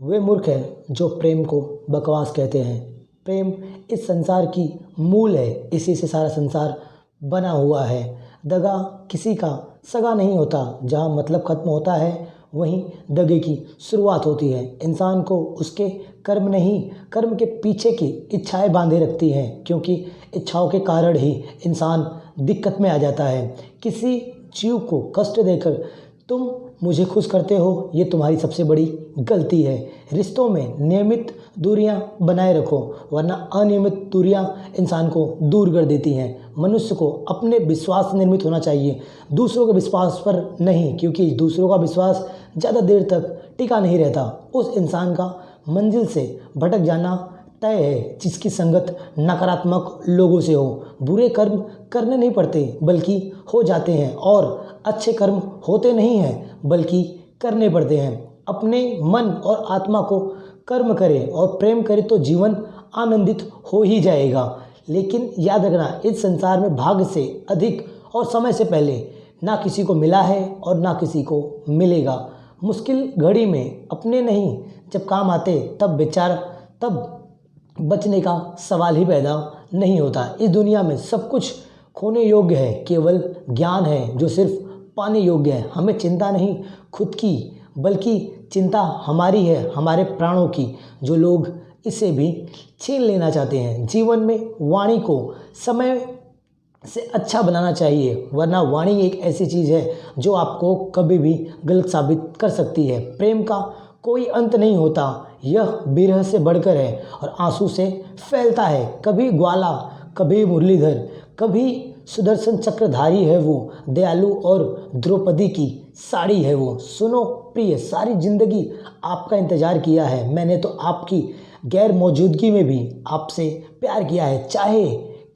वे मूर्ख हैं जो प्रेम को बकवास कहते हैं। प्रेम इस संसार की मूल है, इसी से सारा संसार बना हुआ है। दगा किसी का सगा नहीं होता। जहाँ मतलब खत्म होता है वहीं दगे की शुरुआत होती है। इंसान को उसके कर्म नहीं, कर्म के पीछे की इच्छाएं बांधे रखती हैं, क्योंकि इच्छाओं के कारण ही इंसान दिक्कत में आ जाता है। किसी जीव को कष्ट देकर तुम मुझे खुश करते हो, ये तुम्हारी सबसे बड़ी गलती है। रिश्तों में नियमित दूरियां बनाए रखो, वरना अनियमित दूरियां इंसान को दूर कर देती हैं। मनुष्य को अपने विश्वास से निर्मित होना चाहिए, दूसरों के विश्वास पर नहीं, क्योंकि दूसरों का विश्वास ज़्यादा देर तक टिका नहीं रहता। उस इंसान का मंजिल से भटक जाना तय है जिसकी संगत नकारात्मक लोगों से हो। बुरे कर्म करने नहीं पड़ते बल्कि हो जाते हैं, और अच्छे कर्म होते नहीं हैं बल्कि करने पड़ते हैं। अपने मन और आत्मा को कर्म करें और प्रेम करें तो जीवन आनंदित हो ही जाएगा। लेकिन याद रखना, इस संसार में भाग्य से अधिक और समय से पहले ना किसी को मिला है और ना किसी को मिलेगा। मुश्किल घड़ी में अपने नहीं जब काम आते तब बचने का सवाल ही पैदा नहीं होता। इस दुनिया में सब कुछ खोने योग्य है, केवल ज्ञान है जो सिर्फ पाने योग्य है। हमें चिंता नहीं खुद की, बल्कि चिंता हमारी है, हमारे प्राणों की, जो लोग इसे भी छीन लेना चाहते हैं। जीवन में वाणी को समय से अच्छा बनाना चाहिए, वरना वाणी एक ऐसी चीज़ है जो आपको कभी भी गलत साबित कर सकती है। प्रेम का कोई अंत नहीं होता, यह विरह से बढ़कर है और आंसू से फैलता है। कभी ग्वाला, कभी मुरलीधर, कभी सुदर्शन चक्रधारी है वो, दयालु और द्रौपदी की साड़ी है वो। सुनो प्रिय, सारी जिंदगी आपका इंतजार किया है मैंने, तो आपकी गैर मौजूदगी में भी आपसे प्यार किया है। चाहे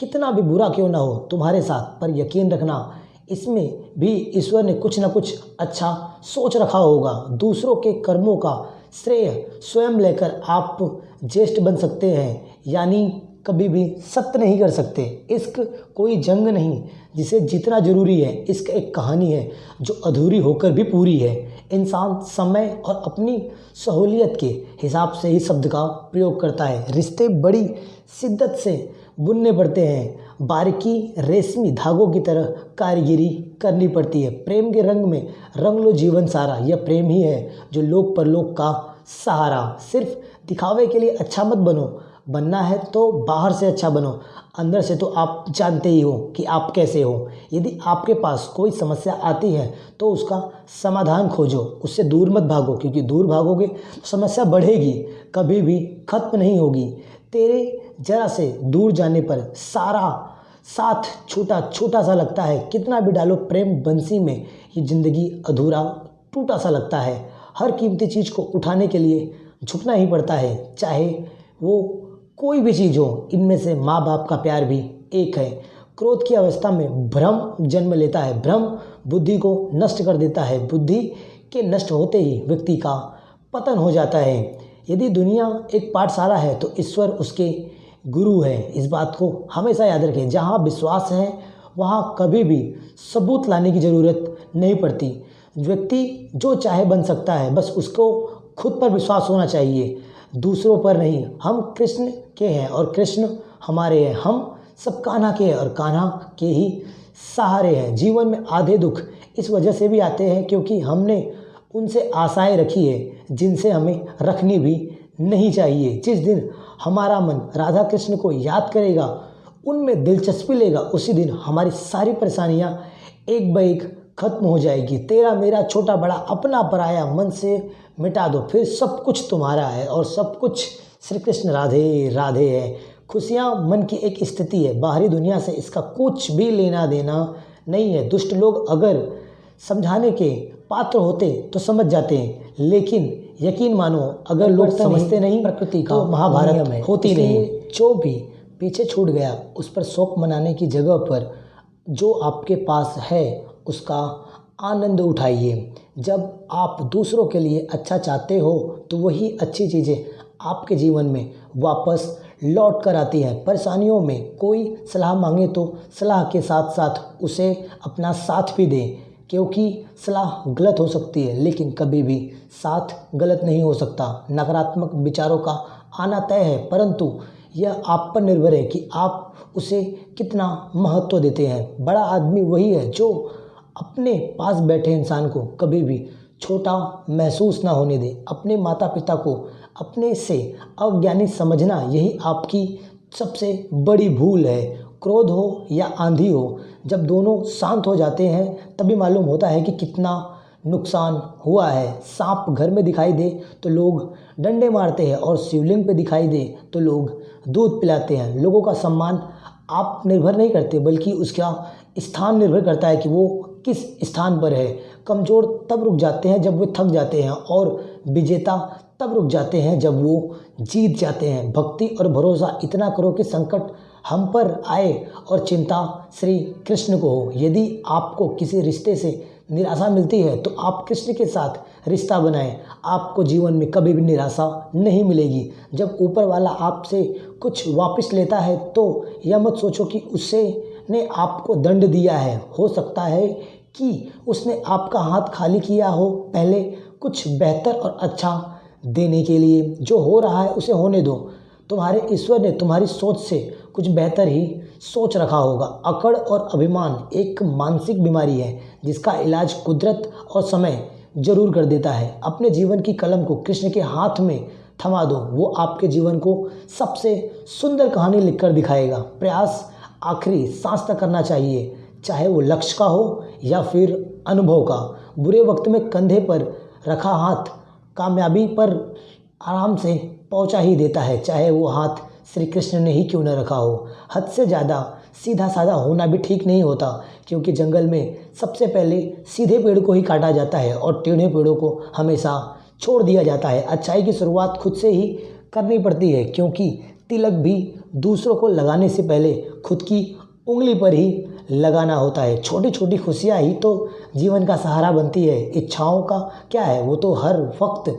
कितना भी बुरा क्यों ना हो तुम्हारे साथ, पर यकीन रखना इसमें भी ईश्वर ने कुछ ना कुछ अच्छा सोच रखा होगा। दूसरों के कर्मों का श्रेय स्वयं लेकर आप ज्येष्ठ बन सकते हैं, यानी कभी भी सत्य नहीं कर सकते। इश्क कोई जंग नहीं जिसे जीतना जरूरी है, इश्क एक कहानी है जो अधूरी होकर भी पूरी है। इंसान समय और अपनी सहूलियत के हिसाब से ही शब्द का प्रयोग करता है। रिश्ते बड़ी शिद्दत से बुनने पड़ते हैं, बारीकी रेशमी धागों की तरह कारीगरी करनी पड़ती है। प्रेम के रंग में रंग लो जीवन सारा, यह प्रेम ही है जो लोक परलोक का सहारा। सिर्फ दिखावे के लिए अच्छा मत बनो, बनना है तो बाहर से अच्छा बनो, अंदर से तो आप जानते ही हो कि आप कैसे हो। यदि आपके पास कोई समस्या आती है तो उसका समाधान खोजो, उससे दूर मत भागो, क्योंकि दूर भागोगे तो समस्या बढ़ेगी, कभी भी खत्म नहीं होगी। तेरे जरा से दूर जाने पर सारा साथ छोटा छोटा सा लगता है। कितना भी डालो प्रेम बंसी में, ये ज़िंदगी अधूरा टूटा सा लगता है। हर कीमती चीज़ को उठाने के लिए झुकना ही पड़ता है, चाहे वो कोई भी चीज़ हो। इनमें से माँ बाप का प्यार भी एक है। क्रोध की अवस्था में भ्रम जन्म लेता है, भ्रम बुद्धि को नष्ट कर देता है, बुद्धि के नष्ट होते ही व्यक्ति का पतन हो जाता है। यदि दुनिया एक पाठशाला है तो ईश्वर उसके गुरु है, इस बात को हमेशा याद रखें। जहाँ विश्वास है वहाँ कभी भी सबूत लाने की ज़रूरत नहीं पड़ती। व्यक्ति जो चाहे बन सकता है, बस उसको खुद पर विश्वास होना चाहिए, दूसरों पर नहीं। हम कृष्ण के हैं और कृष्ण हमारे हैं, हम सब कान्हा के हैं और कान्हा के ही सहारे हैं। जीवन में आधे दुख इस वजह से भी आते हैं क्योंकि हमने उनसे आशाएं रखी है जिनसे हमें रखनी भी नहीं चाहिए। जिस दिन हमारा मन राधा कृष्ण को याद करेगा, उनमें दिलचस्पी लेगा, उसी दिन हमारी सारी परेशानियां एक ब एक खत्म हो जाएगी। तेरा मेरा छोटा बड़ा अपना पराया मन से मिटा दो, फिर सब कुछ तुम्हारा है और सब कुछ श्री कृष्ण राधे राधे है। खुशियाँ मन की एक स्थिति है, बाहरी दुनिया से इसका कुछ भी लेना देना नहीं है। दुष्ट लोग अगर समझाने के पात्र होते तो समझ जाते हैं, लेकिन यकीन मानो अगर लोग समझते नहीं प्रकृति का, तो महाभारत होती नहीं। जो भी पीछे छूट गया उस पर शोक मनाने की जगह पर जो आपके पास है उसका आनंद उठाइए। जब आप दूसरों के लिए अच्छा चाहते हो तो वही अच्छी चीज़ें आपके जीवन में वापस लौट कर आती हैं। परेशानियों में कोई सलाह मांगे तो सलाह के साथ साथ उसे अपना साथ भी दें, क्योंकि सलाह गलत हो सकती है लेकिन कभी भी साथ गलत नहीं हो सकता। नकारात्मक विचारों का आना तय है, परंतु यह आप पर निर्भर है कि आप उसे कितना महत्व देते हैं। बड़ा आदमी वही है जो अपने पास बैठे इंसान को कभी भी छोटा महसूस ना होने दे। अपने माता पिता को अपने से अज्ञानी समझना यही आपकी सबसे बड़ी भूल है। क्रोध हो या आंधी हो, जब दोनों शांत हो जाते हैं तभी मालूम होता है कि कितना नुकसान हुआ है। सांप घर में दिखाई दे तो लोग डंडे मारते हैं और शिवलिंग पे दिखाई दे तो लोग दूध पिलाते हैं। लोगों का सम्मान आप निर्भर नहीं करते बल्कि उसका स्थान निर्भर करता है कि वो किस स्थान पर है। कमज़ोर तब रुक जाते हैं जब वे थक जाते हैं और विजेता तब रुक जाते हैं जब वो जीत जाते हैं। भक्ति और भरोसा इतना करो कि संकट हम पर आए और चिंता श्री कृष्ण को हो। यदि आपको किसी रिश्ते से निराशा मिलती है तो आप कृष्ण के साथ रिश्ता बनाएं। आपको जीवन में कभी भी निराशा नहीं मिलेगी। जब ऊपर वाला आपसे कुछ वापस लेता है तो यह मत सोचो कि उससे ने आपको दंड दिया है। हो सकता है कि उसने आपका हाथ खाली किया हो पहले कुछ बेहतर और अच्छा देने के लिए। जो हो रहा है उसे होने दो। तुम्हारे ईश्वर ने तुम्हारी सोच से कुछ बेहतर ही सोच रखा होगा। अकड़ और अभिमान एक मानसिक बीमारी है जिसका इलाज कुदरत और समय जरूर कर देता है। अपने जीवन की कलम को कृष्ण के हाथ में थमा दो, वो आपके जीवन को सबसे सुंदर कहानी लिखकर दिखाएगा। प्रयास आखिरी सांस तक करना चाहिए, चाहे वो लक्ष्य का हो या फिर अनुभव का। बुरे वक्त में कंधे पर रखा हाथ कामयाबी पर आराम से पहुंचा ही देता है, चाहे वो हाथ श्री कृष्ण ने ही क्यों न रखा हो। हद से ज़्यादा सीधा साधा होना भी ठीक नहीं होता, क्योंकि जंगल में सबसे पहले सीधे पेड़ को ही काटा जाता है और टेढ़े पेड़ों को हमेशा छोड़ दिया जाता है। अच्छाई की शुरुआत खुद से ही करनी पड़ती है, क्योंकि तिलक भी दूसरों को लगाने से पहले खुद की उंगली पर ही लगाना होता है। छोटी छोटी खुशियाँ ही तो जीवन का सहारा बनती है। इच्छाओं का क्या है, वो तो हर वक्त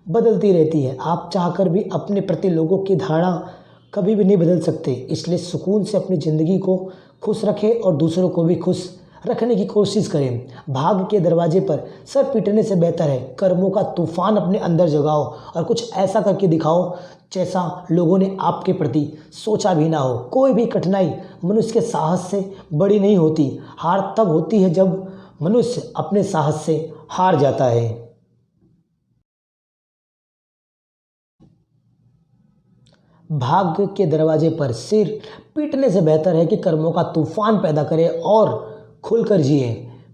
बदलती रहती है। आप चाहकर भी अपने प्रति लोगों की धारणा कभी भी नहीं बदल सकते। इसलिए सुकून से अपनी ज़िंदगी को खुश रखें और दूसरों को भी खुश रखने की कोशिश करें। भाग्य के दरवाजे पर सर पीटने से बेहतर है कर्मों का तूफान अपने अंदर जगाओ और कुछ ऐसा करके दिखाओ जैसा लोगों ने आपके प्रति सोचा भी ना हो। कोई भी कठिनाई मनुष्य के साहस से बड़ी नहीं होती। हार तब होती है जब मनुष्य अपने साहस से हार जाता है। भाग्य के दरवाजे पर सिर पीटने से बेहतर है कि कर्मों का तूफान पैदा करे और खुलकर जिए।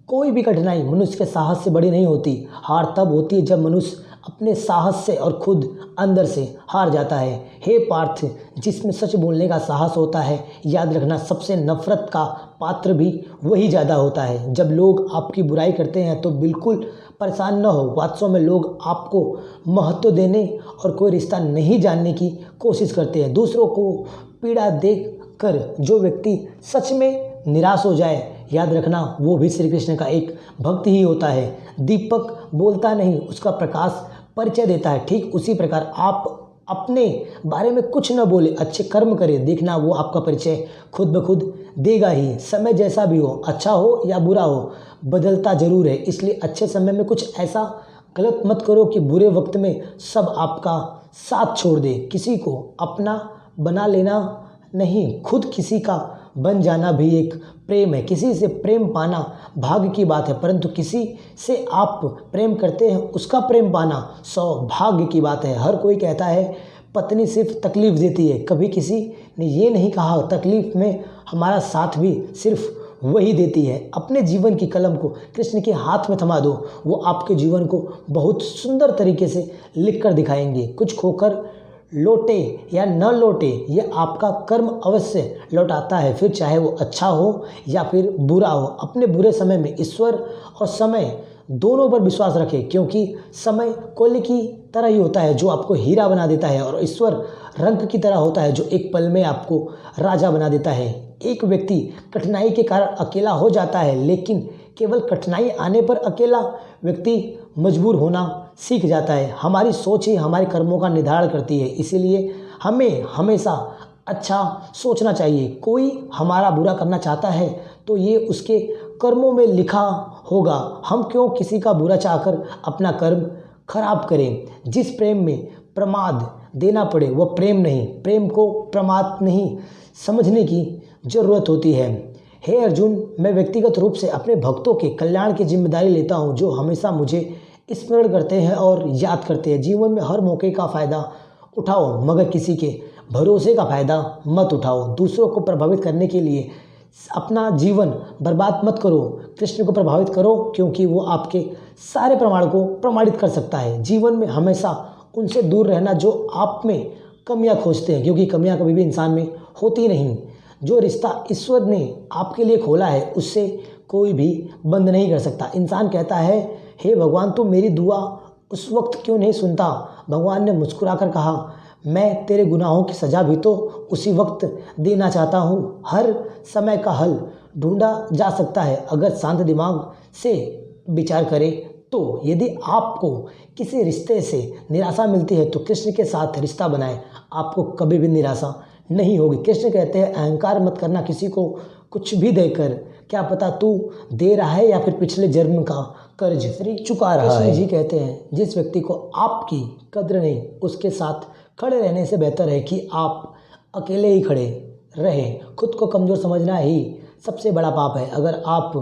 कोई भी कठिनाई मनुष्य के साहस से बड़ी नहीं होती। हार तब होती है जब मनुष्य अपने साहस से और खुद अंदर से हार जाता है। हे पार्थ, जिसमें सच बोलने का साहस होता है, याद रखना सबसे नफरत का पात्र भी वही ज़्यादा होता है। जब लोग आपकी बुराई करते हैं तो बिल्कुल परेशान न हो। वास्तव में लोग आपको महत्व देने और कोई रिश्ता नहीं जानने की कोशिश करते हैं। दूसरों को पीड़ा देख कर जो व्यक्ति सच में निराश हो जाए, याद रखना वो भी श्री कृष्ण का एक भक्त ही होता है। दीपक बोलता नहीं, उसका प्रकाश परिचय देता है। ठीक उसी प्रकार आप अपने बारे में कुछ न बोले, अच्छे कर्म करें, देखना वो आपका परिचय खुद ब खुद देगा ही। समय जैसा भी हो, अच्छा हो या बुरा हो, बदलता ज़रूर है। इसलिए अच्छे समय में कुछ ऐसा गलत मत करो कि बुरे वक्त में सब आपका साथ छोड़ दे। किसी को अपना बना लेना नहीं, खुद किसी का बन जाना भी एक प्रेम है। किसी से प्रेम पाना भाग्य की बात है, परंतु किसी से आप प्रेम करते हैं उसका प्रेम पाना सौभाग्य की बात है। हर कोई कहता है पत्नी सिर्फ तकलीफ़ देती है, कभी किसी ने ये नहीं कहा तकलीफ़ में हमारा साथ भी सिर्फ वही देती है। अपने जीवन की कलम को कृष्ण के हाथ में थमा दो, वो आपके जीवन को बहुत सुंदर तरीके से लिख कर दिखाएंगे। कुछ खोकर लौटे या न लौटे, ये आपका कर्म अवश्य लौटाता है, फिर चाहे वो अच्छा हो या फिर बुरा हो। अपने बुरे समय में ईश्वर और समय दोनों पर विश्वास रखें, क्योंकि समय कोयले की तरह ही होता है जो आपको हीरा बना देता है, और ईश्वर रंग की तरह होता है जो एक पल में आपको राजा बना देता है। एक व्यक्ति कठिनाई के कारण अकेला हो जाता है, लेकिन केवल कठिनाई आने पर अकेला व्यक्ति मजबूर होना सीख जाता है। हमारी सोच ही हमारे कर्मों का निर्धारण करती है, इसीलिए हमें हमेशा अच्छा सोचना चाहिए। कोई हमारा बुरा करना चाहता है तो ये उसके कर्मों में लिखा होगा। हम क्यों किसी का बुरा चाहकर अपना कर्म खराब करें। जिस प्रेम में प्रमाद देना पड़े वह प्रेम नहीं, प्रेम को प्रमाद नहीं समझने की ज़रूरत होती है। हे अर्जुन, मैं व्यक्तिगत रूप से अपने भक्तों के कल्याण की जिम्मेदारी लेता हूँ, जो हमेशा मुझे स्मरण करते हैं और याद करते हैं। जीवन में हर मौके का फ़ायदा उठाओ, मगर किसी के भरोसे का फ़ायदा मत उठाओ। दूसरों को प्रभावित करने के लिए अपना जीवन बर्बाद मत करो। कृष्ण को प्रभावित करो, क्योंकि वो आपके सारे प्रमाण को प्रमाणित कर सकता है। जीवन में हमेशा उनसे दूर रहना जो आप में कमियां खोजते हैं, क्योंकि कमियां कभी भी इंसान में होती नहीं। जो रिश्ता ईश्वर ने आपके लिए खोला है उससे कोई भी बंद नहीं कर सकता। इंसान कहता है, हे भगवान, तू मेरी दुआ उस वक्त क्यों नहीं सुनता। भगवान ने मुस्कुराकर कहा, मैं तेरे गुनाहों की सज़ा भी तो उसी वक्त देना चाहता हूँ। हर समय का हल ढूंढा जा सकता है अगर शांत दिमाग से विचार करें तो। यदि आपको किसी रिश्ते से निराशा मिलती है तो कृष्ण के साथ रिश्ता बनाएं, आपको कभी भी निराशा नहीं होगी। कृष्ण कहते हैं, अहंकार मत करना किसी को कुछ भी देकर, क्या पता तू दे रहा है या फिर पिछले जन्म का कर्ज चुका रहा है। जी कहते हैं, जिस व्यक्ति को आपकी कद्र नहीं, उसके साथ खड़े रहने से बेहतर है कि आप अकेले ही खड़े रहें। खुद को कमज़ोर समझना ही सबसे बड़ा पाप है। अगर आप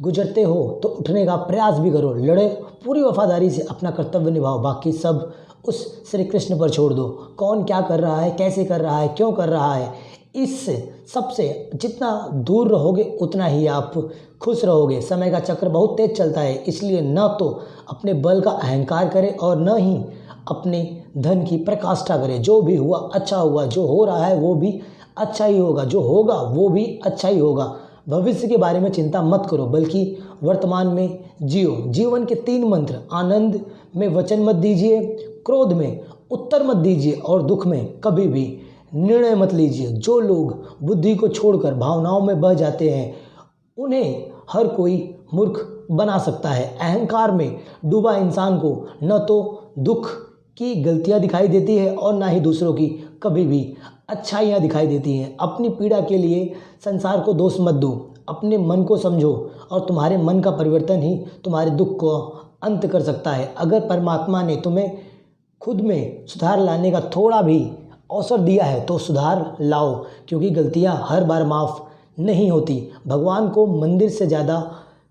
गुजरते हो तो उठने का प्रयास भी करो। लड़े पूरी वफादारी से अपना कर्तव्य निभाओ, बाकी सब उस श्री कृष्ण पर छोड़ दो। कौन क्या कर रहा है, कैसे कर रहा है, क्यों कर रहा है, इस सबसे जितना दूर रहोगे उतना ही आप खुश रहोगे। समय का चक्र बहुत तेज चलता है, इसलिए न तो अपने बल का अहंकार करें और न ही अपने धन की प्रकाष्ठा करें। जो भी हुआ अच्छा हुआ, जो हो रहा है वो भी अच्छा ही होगा, जो होगा वो भी अच्छा ही होगा। भविष्य के बारे में चिंता मत करो, बल्कि वर्तमान में जियो। जीवन के 3 मंत्र, आनंद में वचन मत दीजिए, क्रोध में उत्तर मत दीजिए और दुख में कभी भी निर्णय मत लीजिए। जो लोग बुद्धि को छोड़कर भावनाओं में बह जाते हैं उन्हें हर कोई मूर्ख बना सकता है। अहंकार में डूबा इंसान को न तो दुख की गलतियां दिखाई देती है और ना ही दूसरों की कभी भी अच्छाइयाँ दिखाई देती हैं। अपनी पीड़ा के लिए संसार को दोष मत दो, अपने मन को समझो और तुम्हारे मन का परिवर्तन ही तुम्हारे दुख को अंत कर सकता है। अगर परमात्मा ने तुम्हें खुद में सुधार लाने का थोड़ा भी अवसर दिया है तो सुधार लाओ, क्योंकि गलतियाँ हर बार माफ़ नहीं होती। भगवान को मंदिर से ज़्यादा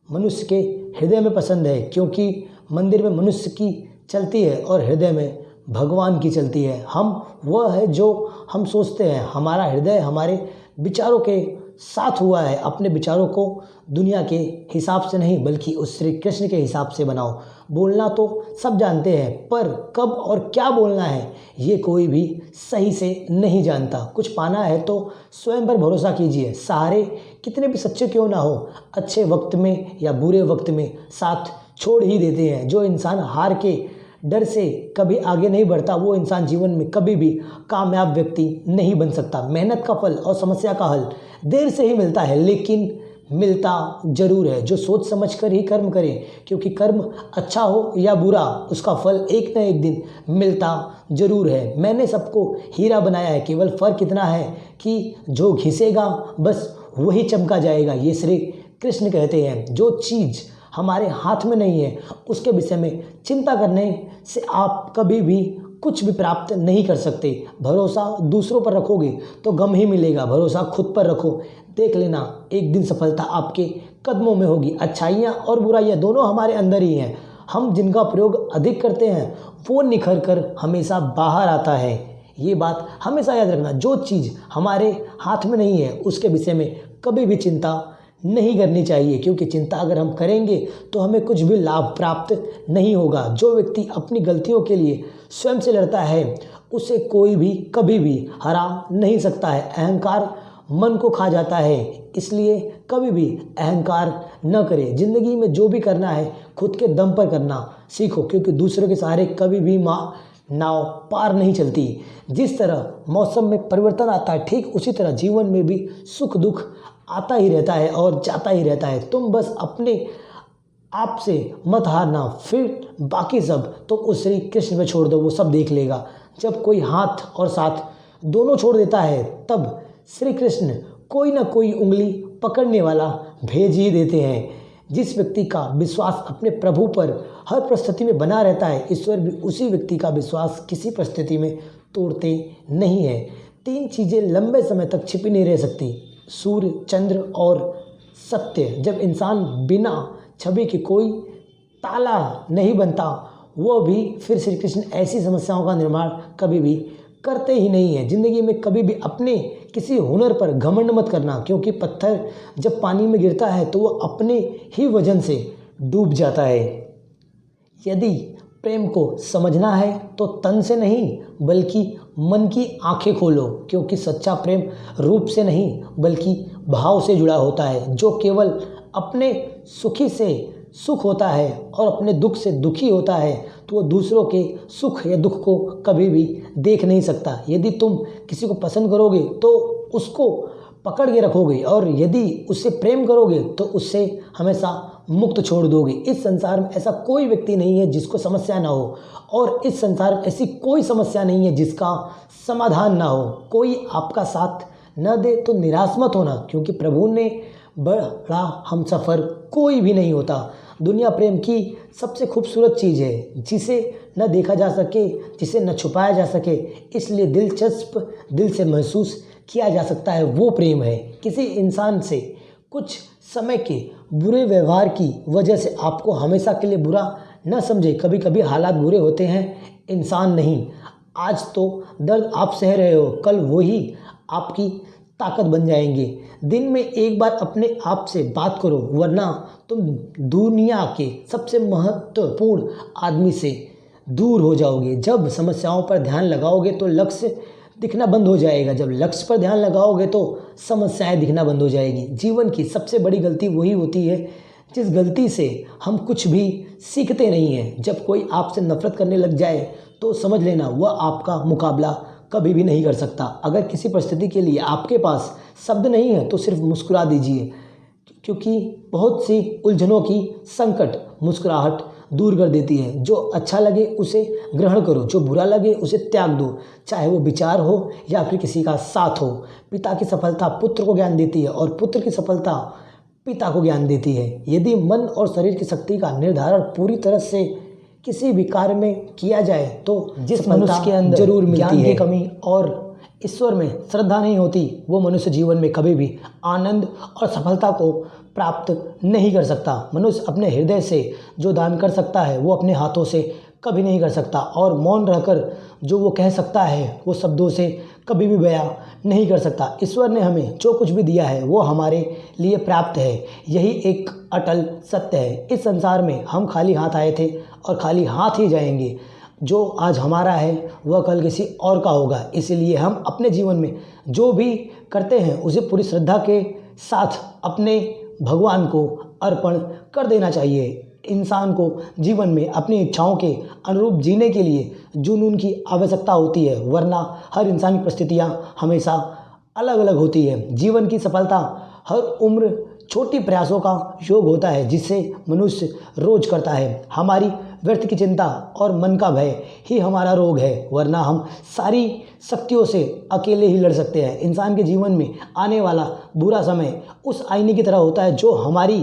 मनुष्य के हृदय में पसंद है, क्योंकि मंदिर में मनुष्य की चलती है और हृदय में भगवान की चलती है। हम वह है जो हम सोचते हैं। हमारा हृदय हमारे विचारों के साथ हुआ है। अपने विचारों को दुनिया के हिसाब से नहीं, बल्कि उस श्री कृष्ण के हिसाब से बनाओ। बोलना तो सब जानते हैं, पर कब और क्या बोलना है ये कोई भी सही से नहीं जानता। कुछ पाना है तो स्वयं पर भरोसा कीजिए। सहारे कितने भी सच्चे क्यों ना हो, अच्छे वक्त में या बुरे वक्त में साथ छोड़ ही देते हैं। जो इंसान हार के डर से कभी आगे नहीं बढ़ता वो इंसान जीवन में कभी भी कामयाब व्यक्ति नहीं बन सकता। मेहनत का फल और समस्या का हल देर से ही मिलता है, लेकिन मिलता जरूर है। जो सोच समझ कर ही कर्म करे, क्योंकि कर्म अच्छा हो या बुरा उसका फल एक न एक दिन मिलता जरूर है। मैंने सबको हीरा बनाया है, केवल फ़र्क इतना है कि जो घिसेगा बस वही चमका जाएगा। ये श्री कृष्ण कहते हैं, जो चीज़ हमारे हाथ में नहीं है उसके विषय में चिंता करने से आप कभी भी कुछ भी प्राप्त नहीं कर सकते। भरोसा दूसरों पर रखोगे तो गम ही मिलेगा, भरोसा खुद पर रखो, देख लेना एक दिन सफलता आपके कदमों में होगी। अच्छाइयाँ और बुराइयाँ दोनों हमारे अंदर ही हैं। हम जिनका प्रयोग अधिक करते हैं वो निखर कर हमेशा बाहर आता है। ये बात हमेशा याद रखना, जो चीज़ हमारे हाथ में नहीं है उसके विषय में कभी भी चिंता नहीं करनी चाहिए, क्योंकि चिंता अगर हम करेंगे तो हमें कुछ भी लाभ प्राप्त नहीं होगा। जो व्यक्ति अपनी गलतियों के लिए स्वयं से लड़ता है उसे कोई भी कभी भी हरा नहीं सकता है। अहंकार मन को खा जाता है, इसलिए कभी भी अहंकार न करें। ज़िंदगी में जो भी करना है खुद के दम पर करना सीखो, क्योंकि दूसरों के सहारे कभी भी नाव पार नहीं चलती। जिस तरह मौसम में परिवर्तन आता है, ठीक उसी तरह जीवन में भी सुख दुख आता ही रहता है और जाता ही रहता है। तुम बस अपने आप से मत हारना, फिर बाकी सब तो उस श्री कृष्ण में छोड़ दो, वो सब देख लेगा। जब कोई हाथ और साथ दोनों छोड़ देता है तब श्री कृष्ण कोई ना कोई उंगली पकड़ने वाला भेज ही देते हैं। जिस व्यक्ति का विश्वास अपने प्रभु पर हर परिस्थिति में बना रहता है, ईश्वर भी उसी व्यक्ति का विश्वास किसी परिस्थिति में तोड़ते नहीं है। 3 चीज़ें लंबे समय तक छिपी नहीं रह सकती, सूर्य, चंद्र और सत्य। जब इंसान बिना छवि के कोई ताला नहीं बनता, वो भी फिर श्री कृष्ण ऐसी समस्याओं का निर्माण कभी भी करते ही नहीं है। ज़िंदगी में कभी भी अपने किसी हुनर पर घमंड मत करना, क्योंकि पत्थर जब पानी में गिरता है तो वो अपने ही वजन से डूब जाता है। यदि प्रेम को समझना है तो तन से नहीं बल्कि मन की आंखें खोलो, क्योंकि सच्चा प्रेम रूप से नहीं बल्कि भाव से जुड़ा होता है। जो केवल अपने सुखी से सुख होता है और अपने दुख से दुखी होता है, तो वो दूसरों के सुख या दुख को कभी भी देख नहीं सकता। यदि तुम किसी को पसंद करोगे तो उसको पकड़ के रखोगे, और यदि उससे प्रेम करोगे तो उससे हमेशा मुक्त छोड़ दोगे। इस संसार में ऐसा कोई व्यक्ति नहीं है जिसको समस्या ना हो, और इस संसार में ऐसी कोई समस्या नहीं है जिसका समाधान ना हो। कोई आपका साथ न दे तो निराश मत होना, क्योंकि प्रभु ने बड़ा हमसफ़र कोई भी नहीं होता। दुनिया प्रेम की सबसे खूबसूरत चीज़ है, जिसे न देखा जा सके, जिसे न छुपाया जा सके, इसलिए दिलचस्प दिल से महसूस किया जा सकता है, वो प्रेम है। किसी इंसान से कुछ समय के बुरे व्यवहार की वजह से आपको हमेशा के लिए बुरा न समझे। कभी कभी हालात बुरे होते हैं, इंसान नहीं। आज तो दर्द आप सह रहे हो, कल वही आपकी ताकत बन जाएंगे। दिन में एक बार अपने आप से बात करो, वरना तुम दुनिया के सबसे महत्वपूर्ण आदमी से दूर हो जाओगे। जब समस्याओं पर ध्यान लगाओगे तो लक्ष्य दिखना बंद हो जाएगा, जब लक्ष्य पर ध्यान लगाओगे तो समस्याएं दिखना बंद हो जाएगी। जीवन की सबसे बड़ी गलती वही होती है जिस गलती से हम कुछ भी सीखते नहीं हैं। जब कोई आपसे नफरत करने लग जाए तो समझ लेना वह आपका मुकाबला कभी भी नहीं कर सकता। अगर किसी परिस्थिति के लिए आपके पास शब्द नहीं है तो सिर्फ मुस्कुरा दीजिए, क्योंकि बहुत सी उलझनों की संकट मुस्कुराहट दूर कर देती है। जो अच्छा लगे उसे ग्रहण करो, जो बुरा लगे उसे त्याग दो, चाहे वो विचार हो या फिर किसी का साथ हो। पिता की सफलता पुत्र को ज्ञान देती है और पुत्र की सफलता पिता को ज्ञान देती है। यदि मन और शरीर की शक्ति का निर्धारण पूरी तरह से किसी भी कार्य में किया जाए तो जिस मनुष्य के अंदर जरूर मिलती है कमी और ईश्वर में श्रद्धा नहीं होती, वो मनुष्य जीवन में कभी भी आनंद और सफलता को प्राप्त नहीं कर सकता। मनुष्य अपने हृदय से जो दान कर सकता है वो अपने हाथों से कभी नहीं कर सकता, और मौन रहकर जो वो कह सकता है वो शब्दों से कभी भी बयां नहीं कर सकता। ईश्वर ने हमें जो कुछ भी दिया है वो हमारे लिए प्राप्त है, यही एक अटल सत्य है। इस संसार में हम खाली हाथ आए थे और खाली हाथ ही जाएंगे। जो आज हमारा है वह कल किसी और का होगा, इसलिए हम अपने जीवन में जो भी करते हैं उसे पूरी श्रद्धा के साथ अपने भगवान को अर्पण कर देना चाहिए। इंसान को जीवन में अपनी इच्छाओं के अनुरूप जीने के लिए जुनून की आवश्यकता होती है, वरना हर इंसान की परिस्थितियाँ हमेशा अलग अलग होती है। जीवन की सफलता हर उम्र छोटी प्रयासों का योग होता है, जिसे मनुष्य रोज करता है। हमारी व्यर्थ की चिंता और मन का भय ही हमारा रोग है, वरना हम सारी शक्तियों से अकेले ही लड़ सकते हैं। इंसान के जीवन में आने वाला बुरा समय उस आईने की तरह होता है जो हमारी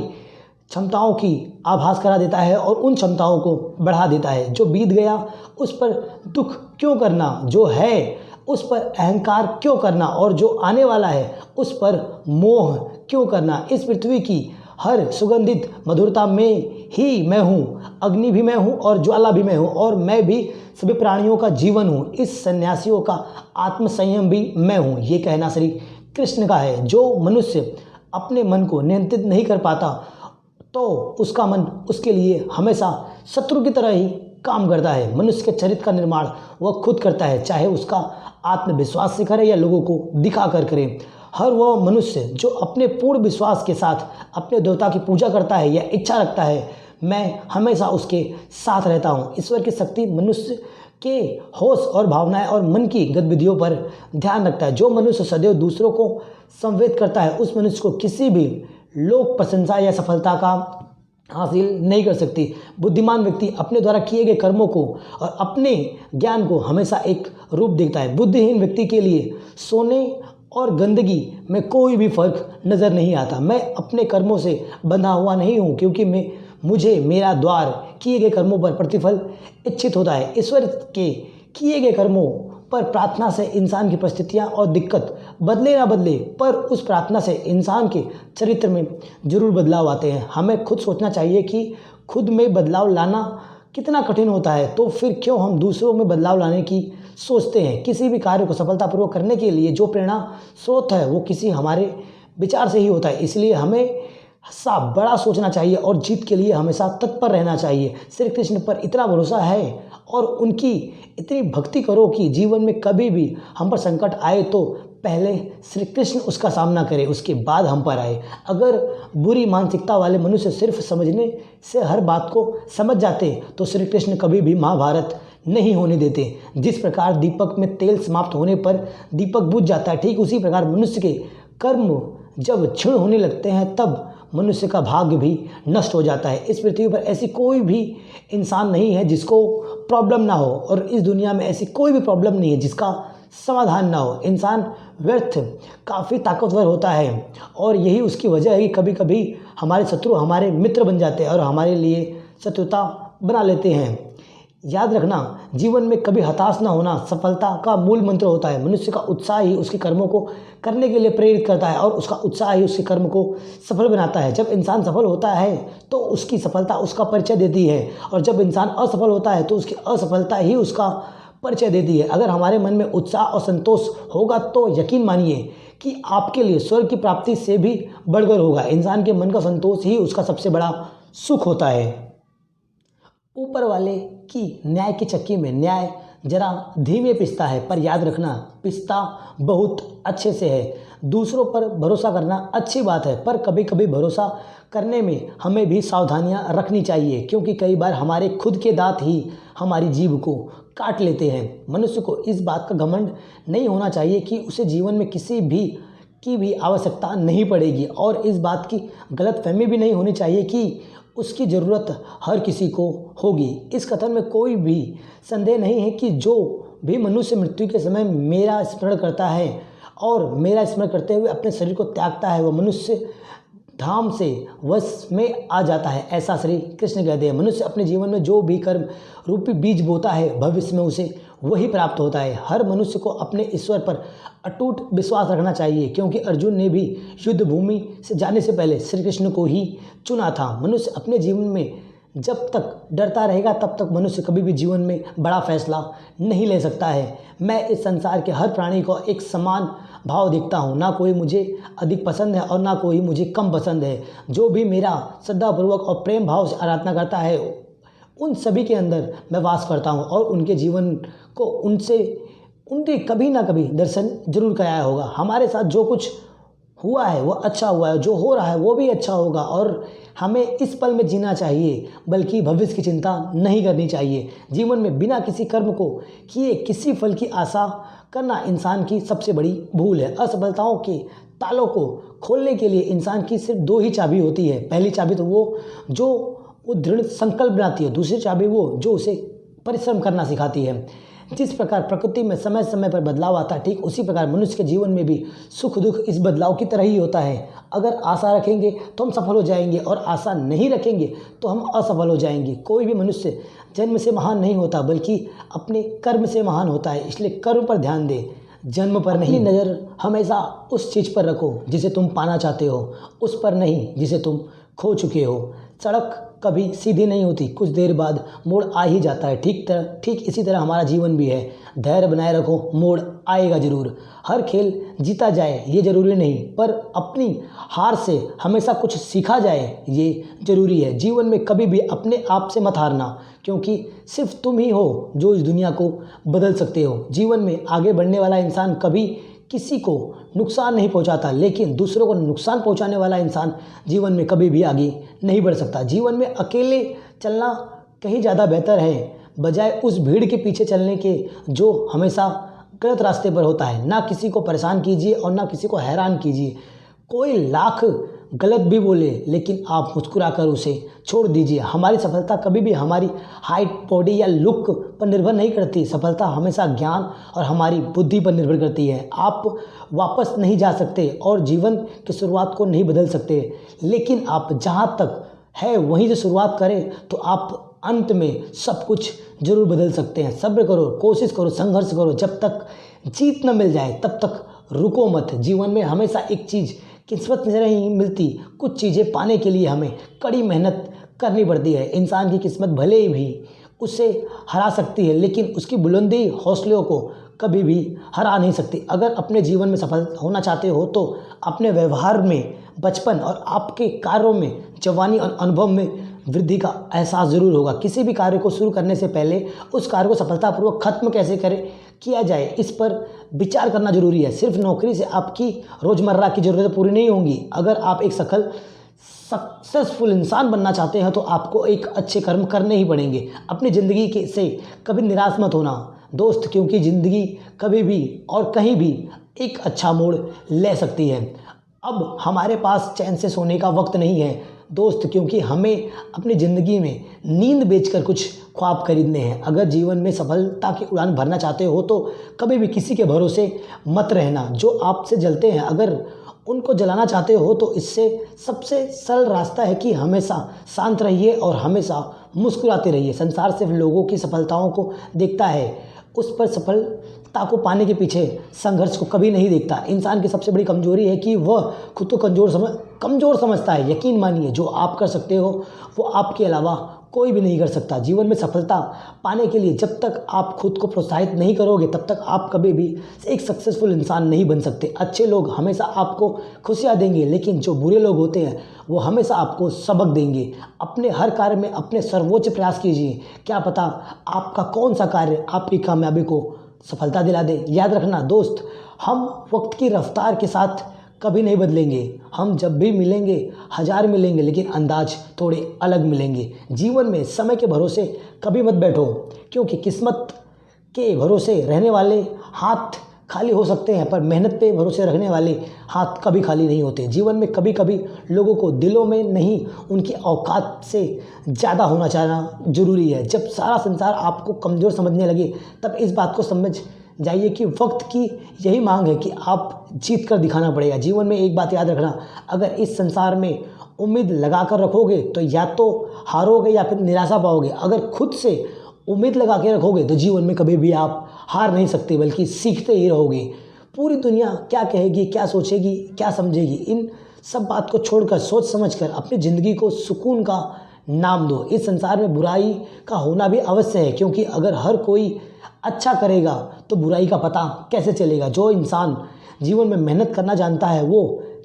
क्षमताओं की आभास करा देता है और उन क्षमताओं को बढ़ा देता है। जो बीत गया उस पर दुख क्यों करना, जो है उस पर अहंकार क्यों करना, और जो आने वाला है उस पर मोह क्यों करना। इस पृथ्वी की हर सुगंधित मधुरता में ही मैं हूँ, अग्नि भी मैं हूँ और ज्वाला भी मैं हूँ, और मैं भी सभी प्राणियों का जीवन हूँ। इस सन्यासियों का आत्म संयम भी मैं हूँ, ये कहना श्री कृष्ण का है। जो मनुष्य अपने मन को नियंत्रित नहीं कर पाता तो उसका मन उसके लिए हमेशा शत्रु की तरह ही काम करता है। मनुष्य के चरित्र का निर्माण वह खुद करता है, चाहे उसका आत्मविश्वास से करे या लोगों को दिखा कर करे। हर वह मनुष्य जो अपने पूर्ण विश्वास के साथ अपने देवता की पूजा करता है या इच्छा रखता है, मैं हमेशा उसके साथ रहता हूँ। ईश्वर की शक्ति मनुष्य के होश और भावनाएं और मन की गतिविधियों पर ध्यान रखता है। जो मनुष्य सदैव दूसरों को संवेद करता है उस मनुष्य को किसी भी लोक प्रशंसा या सफलता का हासिल नहीं कर सकती। बुद्धिमान व्यक्ति अपने द्वारा किए गए कर्मों को और अपने ज्ञान को हमेशा एक रूप देखता है। बुद्धिहीन व्यक्ति के लिए सोने और गंदगी में कोई भी फ़र्क नज़र नहीं आता। मैं अपने कर्मों से बंधा हुआ नहीं हूँ, क्योंकि मुझे मेरा द्वार किए गए कर्मों पर प्रतिफल इच्छित होता है। ईश्वर के किए गए कर्मों पर प्रार्थना से इंसान की परिस्थितियाँ और दिक्कत बदले ना बदले, पर उस प्रार्थना से इंसान के चरित्र में ज़रूर बदलाव आते हैं। हमें खुद सोचना चाहिए कि खुद में बदलाव लाना कितना कठिन होता है, तो फिर क्यों हम दूसरों में बदलाव लाने की सोचते हैं। किसी भी कार्य को सफलतापूर्वक करने के लिए जो प्रेरणा स्रोत है वो किसी हमारे विचार से ही होता है। इसलिए हमें सा बड़ा सोचना चाहिए और जीत के लिए हमेशा तत्पर रहना चाहिए। श्री कृष्ण पर इतना भरोसा है और उनकी इतनी भक्ति करो कि जीवन में कभी भी हम पर संकट आए तो पहले श्री कृष्ण उसका सामना करें, उसके बाद हम पर आए। अगर बुरी मानसिकता वाले मनुष्य सिर्फ समझने से हर बात को समझ जाते तो श्री कृष्ण कभी भी महाभारत नहीं होने देते। जिस प्रकार दीपक में तेल समाप्त होने पर दीपक बुझ जाता है, ठीक उसी प्रकार मनुष्य के कर्म जब क्षीण होने लगते हैं तब मनुष्य का भाग्य भी नष्ट हो जाता है। इस पृथ्वी पर ऐसी कोई भी इंसान नहीं है जिसको प्रॉब्लम ना हो, और इस दुनिया में ऐसी कोई भी प्रॉब्लम नहीं है जिसका समाधान ना हो। इंसान व्यर्थ काफ़ी ताकतवर होता है और यही उसकी वजह है कि कभी कभी हमारे शत्रु हमारे मित्र बन जाते हैं और हमारे लिए शत्रुता बना लेते हैं। याद रखना, जीवन में कभी हताश ना होना सफलता का मूल मंत्र होता है। मनुष्य का उत्साह ही उसके कर्मों को करने के लिए प्रेरित करता है और उसका उत्साह ही उसके कर्म को सफल बनाता है। जब इंसान सफल होता है तो उसकी सफलता उसका परिचय देती है, और जब इंसान असफल होता है तो उसकी असफलता ही उसका परिचय देती है। अगर हमारे मन में उत्साह और संतोष होगा तो यकीन मानिए कि आपके लिए स्वर्ग की प्राप्ति से भी बढ़कर होगा। इंसान के मन का संतोष ही उसका सबसे बड़ा सुख होता है। ऊपर वाले की न्याय की चक्की में न्याय जरा धीमे पिसता है, पर याद रखना पिसता बहुत अच्छे से है। दूसरों पर भरोसा करना अच्छी बात है, पर कभी कभी भरोसा करने में हमें भी सावधानियां रखनी चाहिए, क्योंकि कई बार हमारे खुद के दांत ही हमारी जीभ को काट लेते हैं। मनुष्य को इस बात का घमंड नहीं होना चाहिए कि उसे जीवन में किसी की भी आवश्यकता नहीं पड़ेगी, और इस बात की गलतफहमी भी नहीं होनी चाहिए कि उसकी ज़रूरत हर किसी को होगी। इस कथन में कोई भी संदेह नहीं है कि जो भी मनुष्य मृत्यु के समय मेरा स्मरण करता है और मेरा स्मरण करते हुए अपने शरीर को त्यागता है, वह मनुष्य धाम से वश में आ जाता है, ऐसा श्री कृष्ण कहते हैं। मनुष्य अपने जीवन में जो भी कर्म रूपी बीज बोता है भविष्य में उसे वही प्राप्त होता है। हर मनुष्य को अपने ईश्वर पर अटूट विश्वास रखना चाहिए, क्योंकि अर्जुन ने भी युद्ध भूमि से जाने से पहले श्री कृष्ण को ही चुना था। मनुष्य अपने जीवन में जब तक डरता रहेगा तब तक मनुष्य कभी भी जीवन में बड़ा फैसला नहीं ले सकता है। मैं इस संसार के हर प्राणी को एक समान भाव देखता हूँ, ना कोई मुझे अधिक पसंद है और ना कोई मुझे कम पसंद है। जो भी मेरा श्रद्धापूर्वक और प्रेम भाव से आराधना करता है उन सभी के अंदर मैं वास करता हूँ और उनके जीवन को उनके कभी ना कभी दर्शन जरूर कराया होगा। हमारे साथ जो कुछ हुआ है वो अच्छा हुआ है, जो हो रहा है वो भी अच्छा होगा, और हमें इस पल में जीना चाहिए, बल्कि भविष्य की चिंता नहीं करनी चाहिए। जीवन में बिना किसी कर्म को किए किसी फल की आशा करना इंसान की सबसे बड़ी भूल है। असफलताओं के तालों को खोलने के लिए इंसान की सिर्फ दो ही चाबी होती है। पहली चाबी तो वो दृढ़ संकल्प बनाती है, दूसरी चाबी वो जो उसे परिश्रम करना सिखाती है। जिस प्रकार प्रकृति में समय समय पर बदलाव आता है, ठीक उसी प्रकार मनुष्य के जीवन में भी सुख दुख इस बदलाव की तरह ही होता है। अगर आशा रखेंगे तो हम सफल हो जाएंगे और आशा नहीं रखेंगे तो हम असफल हो जाएंगे। कोई भी मनुष्य जन्म से महान नहीं होता, बल्कि अपने कर्म से महान होता है। इसलिए कर्म पर ध्यान दें, जन्म पर नहीं। नज़र हमेशा उस चीज़ पर रखो जिसे तुम पाना चाहते हो, उस पर नहीं जिसे तुम खो चुके हो। सड़क कभी सीधी नहीं होती, कुछ देर बाद मोड़ आ ही जाता है। ठीक इसी तरह हमारा जीवन भी है। धैर्य बनाए रखो, मोड़ आएगा जरूर। हर खेल जीता जाए ये ज़रूरी नहीं, पर अपनी हार से हमेशा कुछ सीखा जाए ये ज़रूरी है। जीवन में कभी भी अपने आप से मत हारना, क्योंकि सिर्फ तुम ही हो जो इस दुनिया को बदल सकते हो। जीवन में आगे बढ़ने वाला इंसान कभी किसी को नुकसान नहीं पहुंचाता, लेकिन दूसरों को नुकसान पहुंचाने वाला इंसान जीवन में कभी भी आगे नहीं बढ़ सकता। जीवन में अकेले चलना कहीं ज़्यादा बेहतर है, बजाय उस भीड़ के पीछे चलने के जो हमेशा गलत रास्ते पर होता है। ना किसी को परेशान कीजिए और ना किसी को हैरान कीजिए। कोई लाख गलत भी बोले लेकिन आप मुस्कुराकर उसे छोड़ दीजिए। हमारी सफलता कभी भी हमारी हाइट, बॉडी या लुक पर निर्भर नहीं करती। सफलता हमेशा ज्ञान और हमारी बुद्धि पर निर्भर करती है। आप वापस नहीं जा सकते और जीवन की शुरुआत को नहीं बदल सकते, लेकिन आप जहाँ तक है वहीं से शुरुआत करें तो आप अंत में सब कुछ जरूर बदल सकते हैं। सब्र करो, कोशिश करो, संघर्ष करो, जब तक जीत न मिल जाए तब तक रुको मत। जीवन में हमेशा एक चीज़ किस्मत से नहीं मिलती, कुछ चीज़ें पाने के लिए हमें कड़ी मेहनत करनी पड़ती है। इंसान की किस्मत भले भी उसे हरा सकती है, लेकिन उसकी बुलंदी हौसलों को कभी भी हरा नहीं सकती। अगर अपने जीवन में सफल होना चाहते हो तो अपने व्यवहार में बचपन और आपके कार्यों में जवानी और अनुभव में वृद्धि का एहसास ज़रूर होगा। किसी भी कार्य को शुरू करने से पहले उस कार्य को सफलतापूर्वक खत्म कैसे किया जाए इस पर विचार करना जरूरी है। सिर्फ नौकरी से आपकी रोज़मर्रा की ज़रूरतें पूरी नहीं होंगी। अगर आप एक सक्सेसफुल इंसान बनना चाहते हैं तो आपको एक अच्छे कर्म करने ही पड़ेंगे। अपनी ज़िंदगी के से कभी निराश मत होना दोस्त, क्योंकि ज़िंदगी कभी भी और कहीं भी एक अच्छा मोड़ ले सकती है। अब हमारे पास चैन से सोने का वक्त नहीं है दोस्त, क्योंकि हमें अपनी ज़िंदगी में नींद बेचकर कुछ ख्वाब खरीदने हैं। अगर जीवन में सफलता की उड़ान भरना चाहते हो तो कभी भी किसी के भरोसे मत रहना। जो आपसे जलते हैं अगर उनको जलाना चाहते हो तो इससे सबसे सरल रास्ता है कि हमेशा शांत रहिए और हमेशा मुस्कुराते रहिए। संसार सिर्फ लोगों की सफलताओं को देखता है, उस पर सफलता को पाने के पीछे संघर्ष को कभी नहीं देखता। इंसान की सबसे बड़ी कमजोरी है कि वह खुद को कमज़ोर समझता है। यकीन मानिए जो आप कर सकते हो वो आपके अलावा कोई भी नहीं कर सकता। जीवन में सफलता पाने के लिए जब तक आप खुद को प्रोत्साहित नहीं करोगे तब तक आप कभी भी एक सक्सेसफुल इंसान नहीं बन सकते। अच्छे लोग हमेशा आपको खुशियाँ देंगे, लेकिन जो बुरे लोग होते हैं वो हमेशा आपको सबक देंगे। अपने हर कार्य में अपने सर्वोच्च प्रयास कीजिए, क्या पता आपका कौन सा कार्य आपकी कामयाबी को सफलता दिला दे। याद रखना दोस्त, हम वक्त की रफ्तार के साथ कभी नहीं बदलेंगे। हम जब भी मिलेंगे 1000 मिलेंगे, लेकिन अंदाज थोड़े अलग मिलेंगे। जीवन में समय के भरोसे कभी मत बैठो, क्योंकि किस्मत के भरोसे रहने वाले हाथ खाली हो सकते हैं, पर मेहनत पे भरोसे रखने वाले हाथ कभी खाली नहीं होते। जीवन में कभी कभी लोगों को दिलों में नहीं, उनकी औकात से ज़्यादा होना चाहना ज़रूरी है। जब सारा संसार आपको कमज़ोर समझने लगे तब इस बात को समझ जाइए कि वक्त की यही मांग है कि आप जीत कर दिखाना पड़ेगा। जीवन में एक बात याद रखना, अगर इस संसार में उम्मीद लगा कर रखोगे तो या तो हारोगे या फिर निराशा पाओगे। अगर खुद से उम्मीद लगा के रखोगे तो जीवन में कभी भी आप हार नहीं सकते, बल्कि सीखते ही रहोगे। पूरी दुनिया क्या कहेगी, क्या सोचेगी, क्या समझेगी, इन सब बात को छोड़कर सोच समझकर अपनी ज़िंदगी को सुकून का नाम दो। इस संसार में बुराई का होना भी अवश्य है, क्योंकि अगर हर कोई अच्छा करेगा तो बुराई का पता कैसे चलेगा। जो इंसान जीवन में मेहनत करना जानता है वो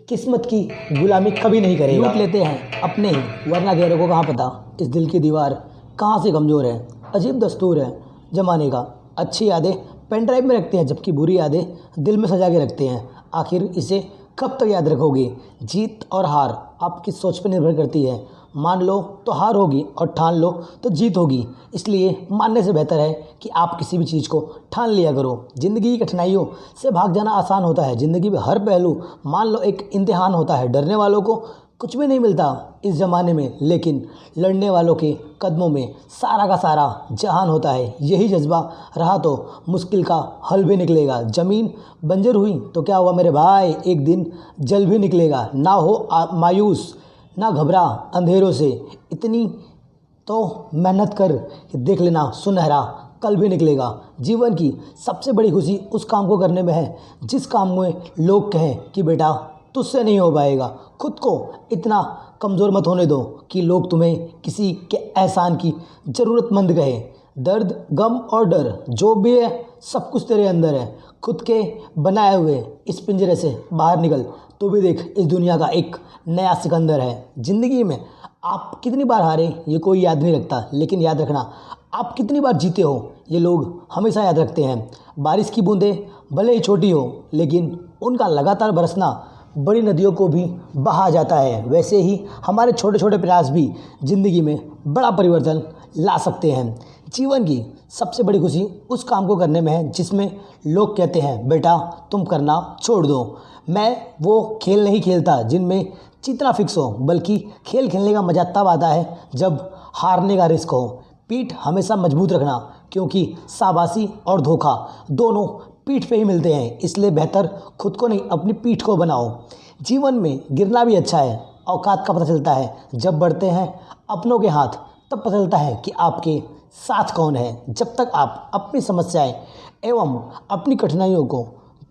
किस्मत की गुलामी कभी नहीं करेगा। लूट लेते हैं अपने ही, वरना गैरों को कहाँ पता इस दिल की दीवार कहाँ से कमज़ोर है। अजीब दस्तूर है ज़माने का, अच्छी यादें पेन ड्राइव में रखते हैं जबकि बुरी यादें दिल में सजा के रखते हैं। आखिर इसे कब तक याद रखोगे। जीत और हार आपकी सोच पर निर्भर करती है। मान लो तो हार होगी और ठान लो तो जीत होगी। इसलिए मानने से बेहतर है कि आप किसी भी चीज़ को ठान लिया करो। ज़िंदगी की कठिनाइयों से भाग जाना आसान होता है। ज़िंदगी में हर पहलू मान लो एक इम्तिहान होता है। डरने वालों को कुछ भी नहीं मिलता इस ज़माने में, लेकिन लड़ने वालों के कदमों में सारा का सारा जहान होता है। यही जज्बा रहा तो मुश्किल का हल भी निकलेगा। ज़मीन बंजर हुई तो क्या हुआ मेरे भाई, एक दिन जल भी निकलेगा। ना हो मायूस, ना घबरा अंधेरों से, इतनी तो मेहनत कर कि देख लेना सुनहरा कल भी निकलेगा। जीवन की सबसे बड़ी खुशी उस काम को करने में है जिस काम में लोग कहें कि बेटा तुझसे नहीं हो पाएगा। खुद को इतना कमज़ोर मत होने दो कि लोग तुम्हें किसी के एहसान की ज़रूरतमंद कहे। दर्द, गम और डर जो भी है सब कुछ तेरे अंदर है। खुद के बनाए हुए इस पिंजरे से बाहर निकल तो भी देख इस दुनिया का एक नया सिकंदर है। ज़िंदगी में आप कितनी बार हारे ये कोई याद नहीं रखता, लेकिन याद रखना आप कितनी बार जीते हो ये लोग हमेशा याद रखते हैं। बारिश की बूंदें भले ही छोटी हो, लेकिन उनका लगातार बरसना बड़ी नदियों को भी बहा जाता है। वैसे ही हमारे छोटे छोटे प्रयास भी ज़िंदगी में बड़ा परिवर्तन ला सकते हैं। जीवन की सबसे बड़ी खुशी उस काम को करने में है जिसमें लोग कहते हैं बेटा तुम करना छोड़ दो। मैं वो खेल नहीं खेलता जिनमें जीतना फिक्स हो, बल्कि खेल खेलने का मज़ा तब आता है जब हारने का रिस्क हो। पीठ हमेशा मजबूत रखना, क्योंकि शाबाशी और धोखा दोनों पीठ पे ही मिलते हैं, इसलिए बेहतर खुद को नहीं अपनी पीठ को बनाओ। जीवन में गिरना भी अच्छा है। औकात का पता चलता है जब बढ़ते हैं अपनों के हाथ, तब पता चलता है कि आपके साथ कौन है। जब तक आप अपनी समस्याएं एवं अपनी कठिनाइयों को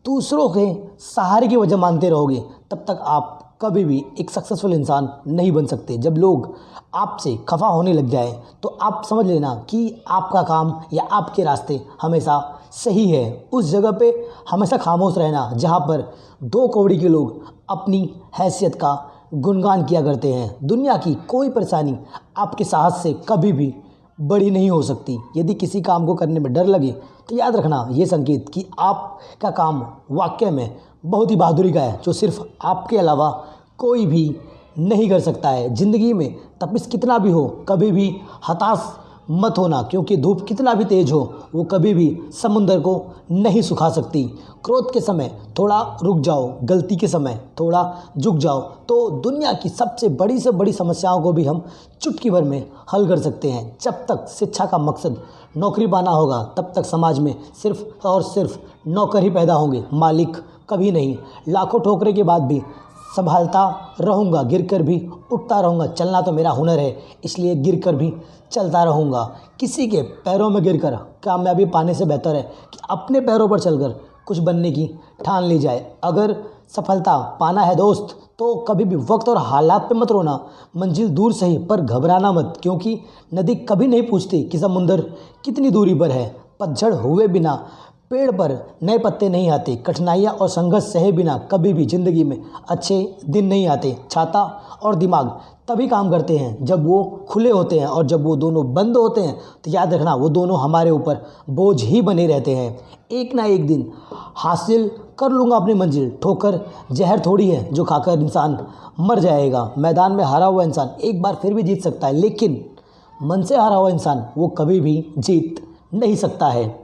दूसरों के सहारे की वजह मानते रहोगे, तब तक आप कभी भी एक सक्सेसफुल इंसान नहीं बन सकते। जब लोग आपसे खफा होने लग जाए तो आप समझ लेना कि आपका काम या आपके रास्ते हमेशा सही है। उस जगह पे हमेशा खामोश रहना जहाँ पर दो कौड़ी के लोग अपनी हैसियत का गुणगान किया करते हैं। दुनिया की कोई परेशानी आपके साहस से कभी भी बड़ी नहीं हो सकती। यदि किसी काम को करने में डर लगे तो याद रखना ये संकेत कि आपका काम वाकई में बहुत ही बहादुरी का है, जो सिर्फ आपके अलावा कोई भी नहीं कर सकता है। ज़िंदगी में तपिश कितना भी हो, कभी भी हताश मत होना, क्योंकि धूप कितना भी तेज़ हो वो कभी भी समुंदर को नहीं सुखा सकती। क्रोध के समय थोड़ा रुक जाओ, गलती के समय थोड़ा झुक जाओ, तो दुनिया की सबसे बड़ी से बड़ी समस्याओं को भी हम चुटकी भर में हल कर सकते हैं। जब तक शिक्षा का मकसद नौकरी पाना होगा, तब तक समाज में सिर्फ और सिर्फ नौकर ही पैदा होंगे, मालिक कभी नहीं। लाखों ठोकरे के बाद भी संभालता रहूँगा, गिरकर भी उठता रहूँगा। चलना तो मेरा हुनर है, इसलिए गिरकर भी चलता रहूँगा। किसी के पैरों में गिरकर कामयाबी पाने से बेहतर है कि अपने पैरों पर चलकर कुछ बनने की ठान ली जाए। अगर सफलता पाना है दोस्त, तो कभी भी वक्त और हालात पे मत रोना। मंजिल दूर सही पर घबराना मत, क्योंकि नदी कभी नहीं पूछती कि समुंदर कितनी दूरी पर है। पतझड़ हुए बिना पेड़ पर नए पत्ते नहीं आते। कठिनाइयाँ और संघर्ष सहे बिना कभी भी ज़िंदगी में अच्छे दिन नहीं आते। छाता और दिमाग तभी काम करते हैं जब वो खुले होते हैं, और जब वो दोनों बंद होते हैं तो याद रखना वो दोनों हमारे ऊपर बोझ ही बने रहते हैं। एक ना एक दिन हासिल कर लूँगा अपनी मंजिल। ठोकर जहर थोड़ी है जो खाकर इंसान मर जाएगा। मैदान में हारा हुआ इंसान एक बार फिर भी जीत सकता है, लेकिन मन से हारा हुआ इंसान वो कभी भी जीत नहीं सकता है।